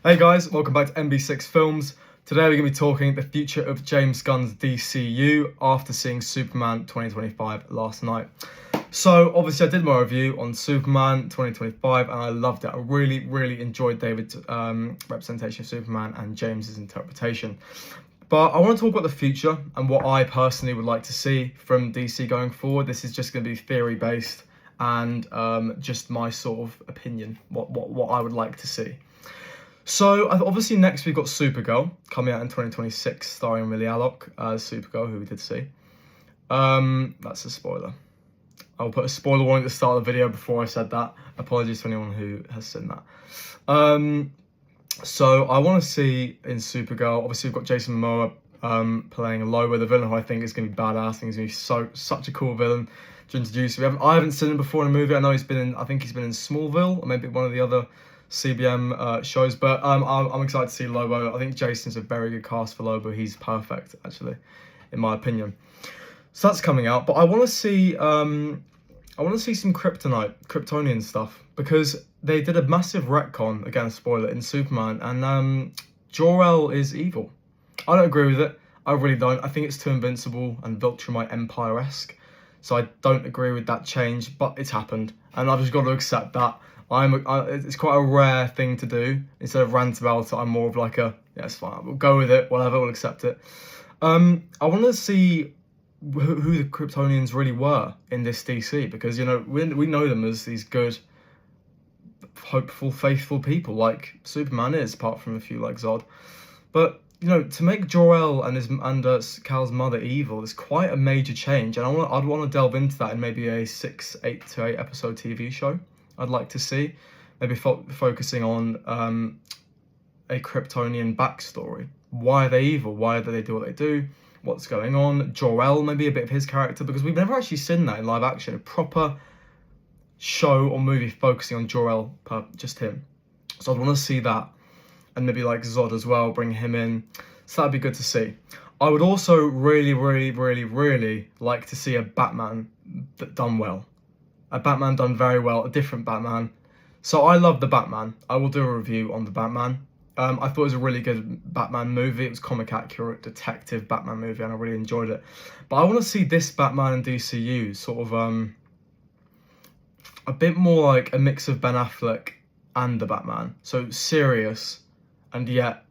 Hey guys, welcome back to MB6 Films. Today we're going to be talking the future of James Gunn's DCU after seeing Superman 2025 last night. So obviously I did my review on Superman 2025 and I loved it. I really enjoyed David's representation of Superman and James's interpretation. But I want to talk about the future and what I personally would like to see from DC going forward. This is just going to be theory based and just my sort of opinion, what I would like to see. So obviously next we've got Supergirl coming out in 2026, starring Millie Alcock as Supergirl, who we did see. That's a spoiler. I'll put a spoiler warning at the start of the video before I said that. Apologies to anyone who has seen that. So I want to see in Supergirl, obviously we've got Jason Momoa playing Lobo, the villain, who I think is going to be badass. I think he's going to be such a cool villain to introduce. I haven't seen him before in a movie. I know I think he's been in Smallville or maybe one of the other CBM shows, but I'm excited to see Lobo. I think Jason's a very good cast for Lobo. He's perfect, actually, in my opinion. So that's coming out, but I want to see some Kryptonian stuff, because they did a massive retcon, again, spoiler, in Superman, and Jor-El is evil. I don't agree with it. I really don't. I think it's too invincible and Viltrumite Empire-esque, so I don't agree with that change, but it's happened, and I've just got to accept that. It's quite a rare thing to do. Instead of rant about it, I'm more of like yeah, it's fine, we'll go with it, whatever, we'll accept it. I want to see who the Kryptonians really were in this DC, because, you know, we know them as these good, hopeful, faithful people, like Superman is, apart from a few like Zod. But, you know, to make Jor-El and Kal's mother evil is quite a major change, and I'd want to delve into that in maybe a 8 to 8 episode TV show. I'd like to see, maybe focusing on a Kryptonian backstory. Why are they evil? Why do they do what they do? What's going on? Jor-El, maybe a bit of his character, because we've never actually seen that in live action. A proper show or movie focusing on Jor-El, just him. So I'd want to see that, and maybe like Zod as well, bring him in. So that'd be good to see. I would also really like to see a Batman done well. A Batman done very well, a different Batman. So I love the Batman. I will do a review on the Batman. I thought it was a really good Batman movie. It was comic accurate, detective Batman movie, and I really enjoyed it. But I want to see this Batman in DCU sort of a bit more like a mix of Ben Affleck and the Batman. So serious and yet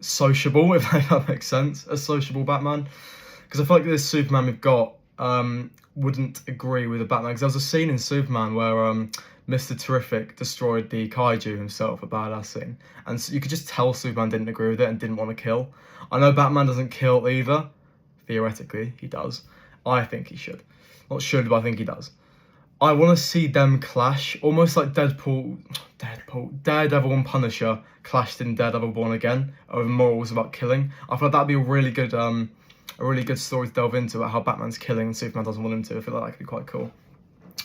sociable, if that makes sense. A sociable Batman. Because I feel like this Superman we've got wouldn't agree with the Batman, because there was a scene in Superman where Mr. Terrific destroyed the kaiju himself, a badass scene, and so you could just tell Superman didn't agree with it and didn't want to kill. I know Batman doesn't kill either. Theoretically, he does. I think he should. Not should, but I think he does. I want to see them clash, almost like Daredevil and Punisher clashed in Daredevil Born Again, over morals about killing. I feel like that'd be a really good story to delve into, about how Batman's killing and Superman doesn't want him to. I feel like that could be quite cool.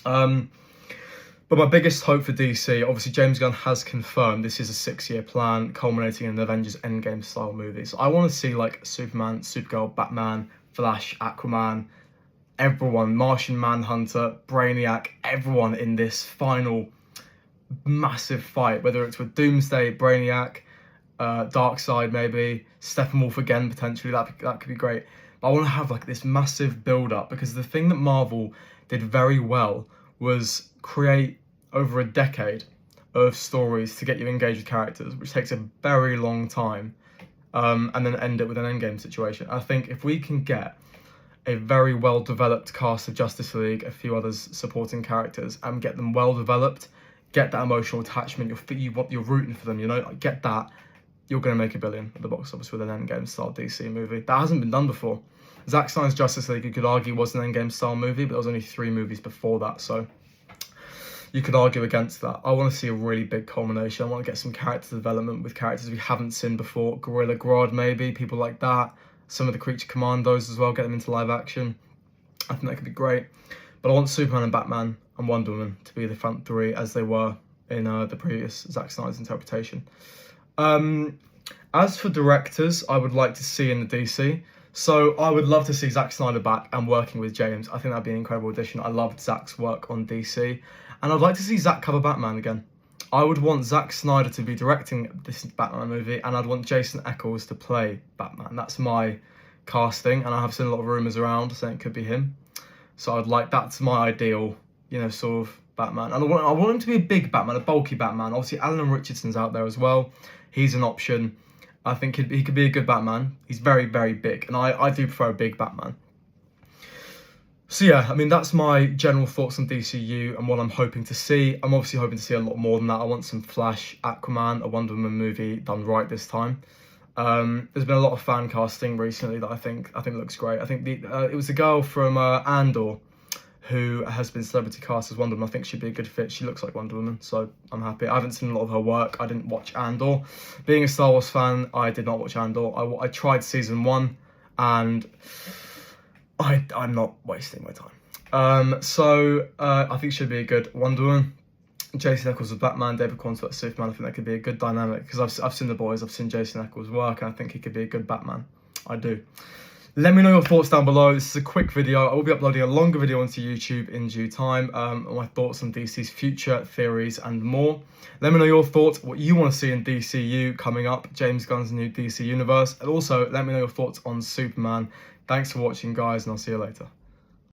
But my biggest hope for DC, obviously James Gunn has confirmed this is a 6-year plan culminating in an Avengers Endgame style movie. So I want to see like Superman, Supergirl, Batman, Flash, Aquaman, everyone, Martian Manhunter, Brainiac, everyone in this final massive fight, whether it's with Doomsday, Brainiac, Darkseid maybe, Steppenwolf again potentially, that could be great. But I want to have like this massive build up, because the thing that Marvel did very well was create over a decade of stories to get you engaged with characters, which takes a very long time, and then end it with an endgame situation. I think if we can get a very well developed cast of Justice League, a few others supporting characters, and get them well developed, get that emotional attachment, you're rooting for them, you know, get that, you're going to make $1 billion at the box office with an Endgame style DC movie. That hasn't been done before. Zack Snyder's Justice League, you could argue, was an Endgame style movie, but there was only 3 movies before that, so you could argue against that. I want to see a really big culmination. I want to get some character development with characters we haven't seen before. Gorilla Grodd maybe, people like that. Some of the Creature Commandos as well, get them into live action. I think that could be great. But I want Superman and Batman and Wonder Woman to be the front 3 as they were in the previous Zack Snyder's interpretation. As for directors, I would like to see in the DC. So I would love to see Zack Snyder back and working with James. I think that'd be an incredible addition. I loved Zack's work on DC. And I'd like to see Zack cover Batman again. I would want Zack Snyder to be directing this Batman movie, and I'd want Jason Eccles to play Batman. That's my casting, and I have seen a lot of rumours around saying it could be him. So I'd like, that's my ideal, sort of Batman. And I want him to be a big Batman, a bulky Batman. Obviously, Alan Richardson's out there as well. He's an option. I think he could be a good Batman. He's very, very big, and I do prefer a big Batman. So yeah, I mean, that's my general thoughts on DCU and what I'm hoping to see. I'm obviously hoping to see a lot more than that. I want some Flash, Aquaman, a Wonder Woman movie done right this time. There's been a lot of fan casting recently that I think looks great. I think it was the girl from Andor who has been celebrity cast as Wonder Woman. I think she'd be a good fit. She looks like Wonder Woman, so I'm happy. I haven't seen a lot of her work. I didn't watch Andor. Being a Star Wars fan, I did not watch Andor. I tried season 1, and I'm not wasting my time. So I think she'd be a good Wonder Woman. Jason Eccles as Batman, David Cornsworth as Superman. I think that could be a good dynamic, because I've seen The Boys, I've seen Jason Eccles work, and I think he could be a good Batman. I do. Let me know your thoughts down below. This is a quick video. I will be uploading a longer video onto YouTube in due time. My thoughts on DC's future, theories, and more. Let me know your thoughts, what you want to see in DCU coming up, James Gunn's new DC universe. And also, let me know your thoughts on Superman. Thanks for watching, guys, and I'll see you later.